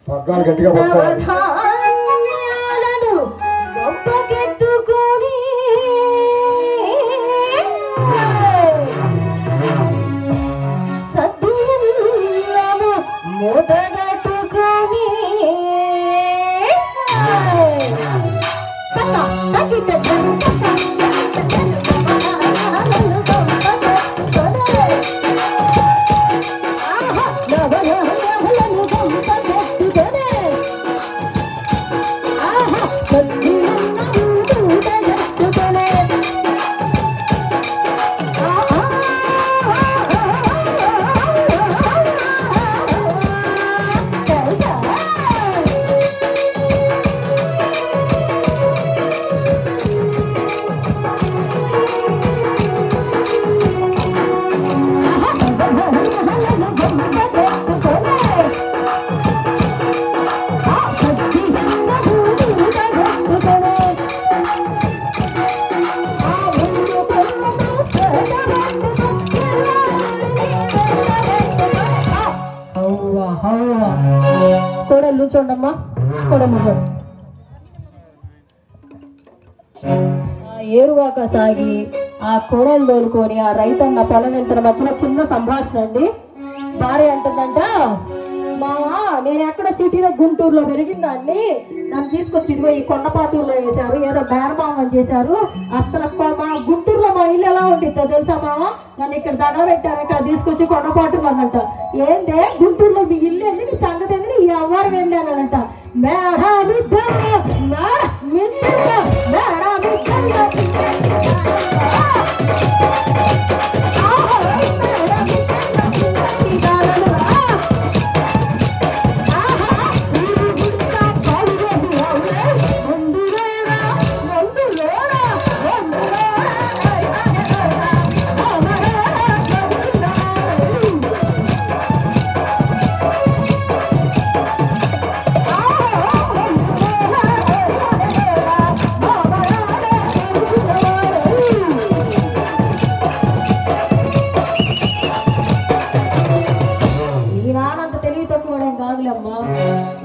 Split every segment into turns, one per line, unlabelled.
పగ్గాలు గట్టిగా పట్టుకోవాలి.
కూర్చోండమ్మా, కూడా కూర్చోండి. ఏరువాక సాగి ఆ కోడలు తోలుకొని ఆ రైతన్న పొలం వెళ్తున్న మధ్యన చిన్న సంభాషణ అండి. భార్య అంటుందంట, మావా నేను ఎక్కడ సిటీలో గుంటూరులో పెరిగిందాన్ని నన్ను తీసుకొచ్చి ఇదిగో ఈ కొండపాటూరులో వేశారు, ఏదో బేరమామం చేశారు. అసలు మా గుంటూరులో మా ఇల్లు ఎలా ఉంటుందో తెలుసా మావా, నన్ను ఇక్కడ దండ పెట్టారు, ఇక్కడ తీసుకొచ్చి కొండపాటూరు అందంట. ఏందే గుంటూరులో మీ ఇల్లు ఏంది, నీ సంగతి ఏంది, ఈ అవ్వారు ఏంది అనంట. మేడా మిద్దల్లో మిద్దల్లో మేడా మిద్దల్లో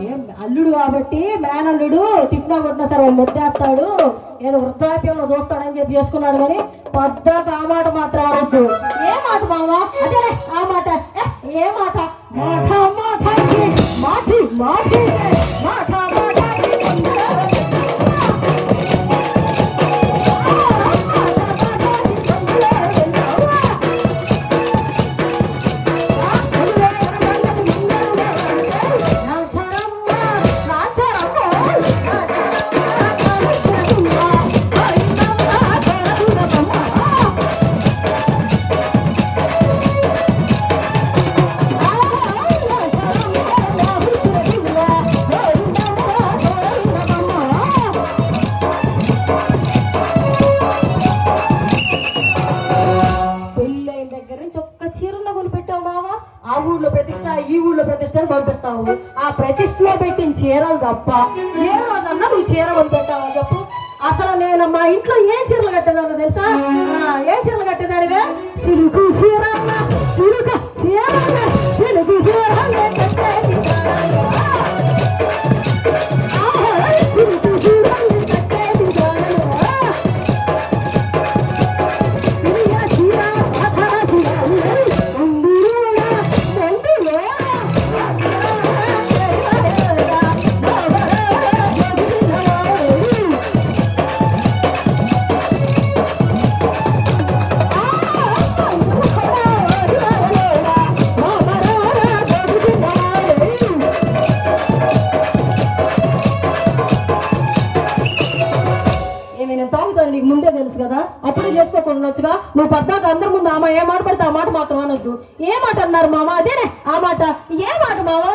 ఏం అల్లుడు కాబట్టి మేనల్లుడు తిట్టినా కొట్టినా సరే వాళ్ళు ముద్దేస్తాడు, ఏదో వృద్ధాప్యంలో చూస్తాడని చెప్పి చేసుకున్నాడు. కానీ పద్దాక ఆ మాట మాత్రం అవద్దు. ఏ మాట మావా? అదే ఆ మాట. ఏ మాట? మాట మాటకి మాటి మాటి మాట మాటకి ఈ ఊళ్ళో ప్రతిష్ట పంపిస్తావు. ఆ ప్రతిష్టలో పెట్టిన చీరలు తప్ప ఏ రోజన్నా నువ్వు చీర కొని పెట్టావా చెప్పు? అసలు నేను మా ఇంట్లో ఏం చీరలు కట్టేదాను తెలుసా? ఏం చీరలు కట్టేదానివే? సిలుకు చీర, సిలుక చీర, సిలుకు చీర ముందే తెలుసు కదా, అప్పుడే చేసుకోకుండా నువ్వు పద్దాక అందరి ముందు ఆమె ఏ మాట పడితే ఆ మాట మాత్రం అనొద్దు. ఏ మాట అన్నారు మామ? అదేనే ఆ మాట. ఏ మాట మామ?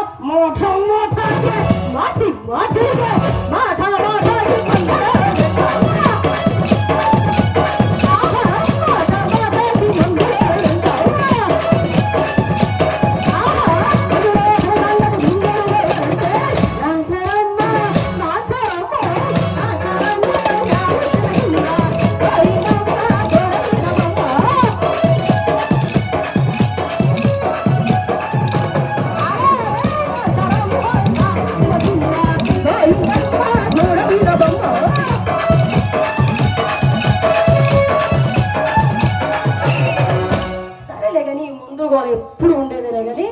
ఎప్పుడు ఉండేదేనే కానీ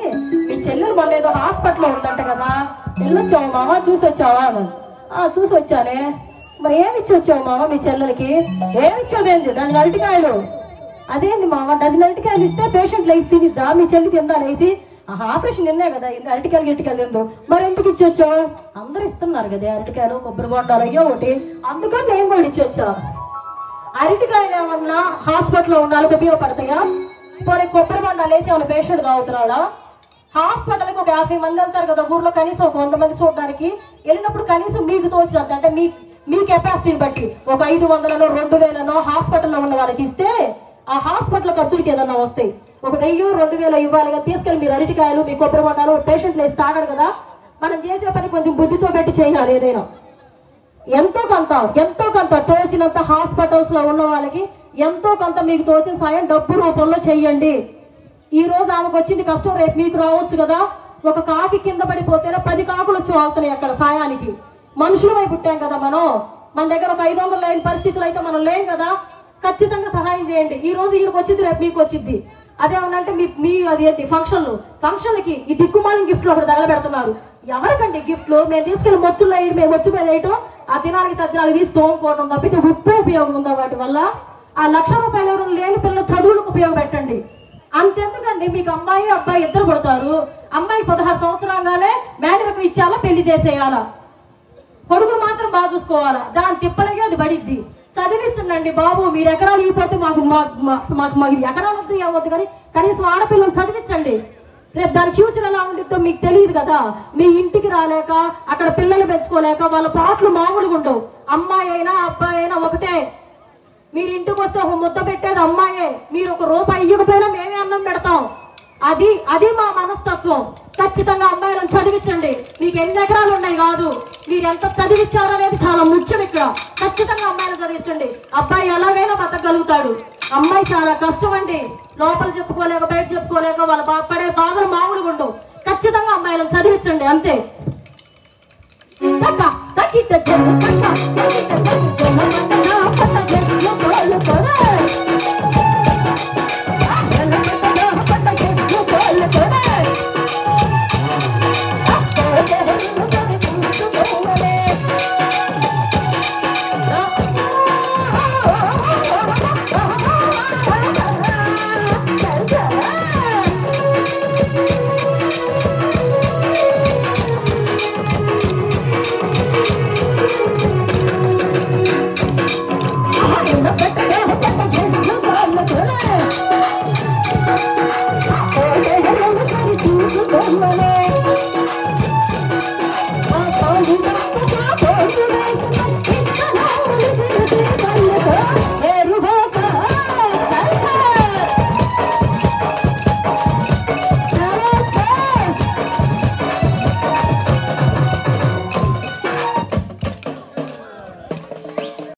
మీ చెల్లెలు మొన్న ఏదో హాస్పిటల్లో ఉందంట కదా, వెళ్ళొచ్చావు మామ? చూసి వచ్చావా? చూసి వచ్చానే. మరి ఏమి ఇచ్చి వచ్చావు మామ మీ చెల్లెలకి? ఏమిచ్చావేంది? డజన్ అరటికాయలు. అదేంది మామ డజన్ అరటికాయలు ఇస్తే పేషెంట్ లేసి తినిద్దా? మీ చెల్లి తిందా లేసి? ఆపరేషన్ నిన్నే కదా అరటికాయలు గిట్టికాయలు తిందు. మరి ఎందుకు ఇచ్చి వచ్చావు? అందరు ఇస్తున్నారు కదా అరటికాయలు, కొబ్బరి బొండాలు అయ్యో ఒకటి, అందుకని నేను కూడా ఇచ్చి వచ్చా. అరటికాయలు ఏమన్నా హాస్పిటల్లో ఉండాలి ఉపయోగపడతాయా? పోనీ కొబ్బరి బొండాలు వేసి ఏమైనా పేషెంట్ తాగుతున్నాడా? హాస్పిటల్కి ఒక 50 మంది వెళ్తారు కదా ఊర్లో, కనీసం ఒక 100 మంది చూడడానికి వెళ్ళినప్పుడు కనీసం మీకు తోచినంత అంటే మీ కెపాసిటీని బట్టి ఒక 500నో 2000నో హాస్పిటల్లో ఉన్న వాళ్ళకి ఇస్తే ఆ హాస్పిటల్ ఖర్చులకి ఏదన్నా వస్తాయి. ఒక 1000-2000 ఇవ్వాలిగా తీసుకెళ్ళి మీరు అరటికాయలు మీ కొబ్బరి బొండాలు పేషెంట్లు వేసి తాగడు కదా. మనం చేసే పని కొంచెం బుద్ధితో పెట్టి చేయాలి. ఏదైనా ఎంతో కొంత తోచినంత హాస్పిటల్స్ లో ఉన్న వాళ్ళకి ఎంతో కొంత మీకు తోచిన సాయం డబ్బు రూపంలో చెయ్యండి. ఈ రోజు ఆమెకు వచ్చింది కష్టం, రేపు మీకు రావచ్చు కదా. ఒక కాకి కింద పడిపోతేనే 10 కాకులు వచ్చి వాళ్తున్నాయి అక్కడ సాయానికి. మనుషులమై పుట్టాం కదా మనం. మన దగ్గర ఒక 500 లేని పరిస్థితులు అయితే మనం లేం కదా. ఖచ్చితంగా సహాయం చేయండి. ఈ రోజు ఈయనకు వచ్చింది, రేపు మీకు వచ్చింది. అదేమన్నంటే మీ అది ఏంటి ఫంక్షన్లకి ఈ దిక్కుమాలిన గిఫ్ట్లు ఒకటి తగలబెడుతున్నారు. ఎవరికండి గిఫ్ట్లు? మేము తీసుకెళ్ళి మొచ్చుల్లో వేయడం, మేము వచ్చి మీద వేయటం, ఆ దినానికి తద్దినాలు తీసి తోముకోవడం తప్పితే ఉప్పు ఉపయోగం ఉందా వాటి వల్ల? ఆ 1,00,000 రూపాయలు ఎవరు లేని పిల్లల చదువులకు ఉపయోగపెట్టండి. అంతెందుకండి, మీకు అమ్మాయి అబ్బాయి ఇద్దరు పడతారు. అమ్మాయి 16 సంవత్సరాలుగానే మేనరకు ఇచ్చేయాలా, పెళ్లి చేసేయాలా? కొడుకును మాత్రం బాగా చూసుకోవాలా? దాని తిప్పలగే అది పడిద్ది. చదివించండి బాబు. మీరు ఎకరాలు ఇవ్వకపోతే మాకు ఎకరాలు వద్దు ఏమొద్దు, కానీ కనీసం ఆడపిల్లలు చదివించండి. రేపు దాని ఫ్యూచర్ ఎలా ఉండిద్దో మీకు తెలియదు కదా. మీ ఇంటికి రాలేక అక్కడ పిల్లలు పెంచుకోలేక వాళ్ళ పాటలు మామూలుగా ఉండవు. అమ్మాయి అయినా అబ్బాయి అయినా ఒకటే. మీరు ఇంటికి వస్తే ఒక ముద్ద పెట్టేది అమ్మాయే. మీరు ఒక రూపాయి ఇవ్వకపోయినా మేమే అన్నం పెడతాం. అది మా మనస్తత్వం. ఖచ్చితంగా అమ్మాయిలను చదివించండి. మీకు ఎన్ని ఎకరాలు ఉన్నాయి కాదు, మీరు ఎంత చదివించారు అనేది చాలా ముఖ్యం ఇక్కడ. ఖచ్చితంగా అమ్మాయిలను చదివించండి. అబ్బాయి ఎలాగైనా బతకగలుగుతాడు. అమ్మాయి చాలా కష్టం అండి. లోపల చెప్పుకోలేక బయట చెప్పుకోలేక వాళ్ళ పడే బాధలు మామూలుగా ఉండవు. ఖచ్చితంగా అమ్మాయిలను చదివించండి అంతే. తక్క తక్కిట చెట్టు తక్క తక్కిట చెట్టు